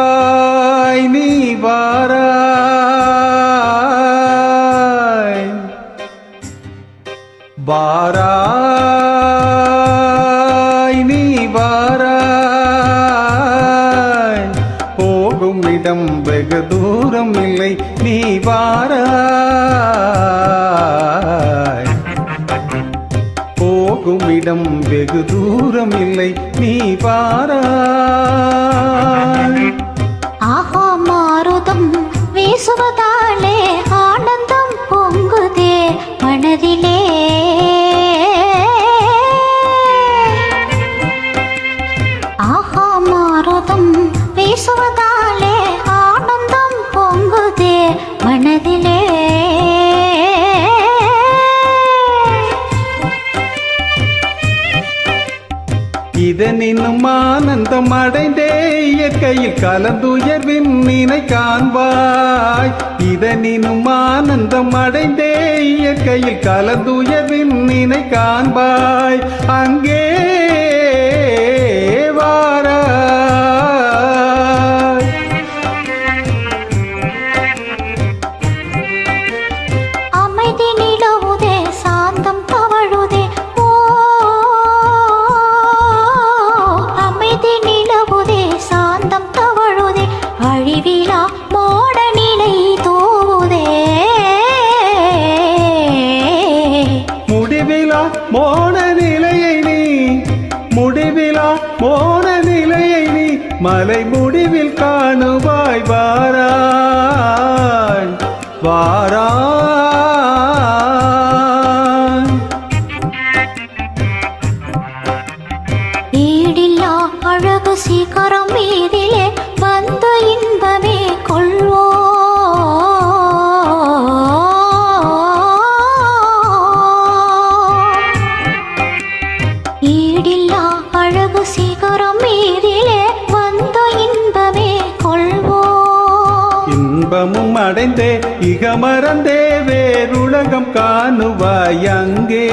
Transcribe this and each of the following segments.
வாராய் நீ வாராய் வாராய் நீ வாராய் போகும் இடம் வெகு தூரம் இல்லை நீ வாராய் போகும் இடம் வெகு தூரம் இல்லை நீ வாராய் ஆஹா மாருதம் வீசுவதாலே ஆனந்தம் பொங்குதே மனதிலே ஆஹா மாருதம் வீசுவதாலே ஆனந்தம் பொங்குதே மனதிலே இதனினும் ஆனந்தம் அடைந்தே இயற்கையில் கலந்துயர்வின் நினை காண்பாய் இதனினும் ஆனந்தம் அடைந்தே இயற்கையில் கலந்துயர்வின் நினை காண்பாய் அங்கே வாராய் அமைதி நிலவுதே சாந்தம் தவழுதே அழிவிலா மோட நிலை தோவுதே முடிவிலா மோன நிலையை நீ முடிவிலா மோன நிலையை நீ மலை முடிவில் காணுவாய் வாராய் வாராய் ஈடில்லா அழகு சீக்கிரம் மீதிலே வந்து இன்பமே கொள்வோ ஈடில்லா அழகு சீக்கிரம் மீதிலே வந்து இன்பமே கொள்வோ இன்பமும் அடைந்தே இகமறந்தே வேறுலகம் காணுவாய் அங்கே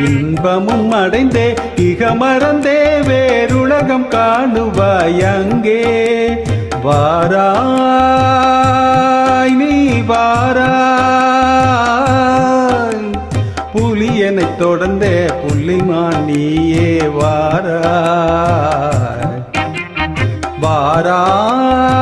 இன்பமும் அடைந்தே இகமறந்தே வேறுலகம் காணுவாய் அங்கே வாராய் நீ வாராய் புலியனைத் தொடர்ந்தே புள்ளிமான் நீயே வாராய் வாராய்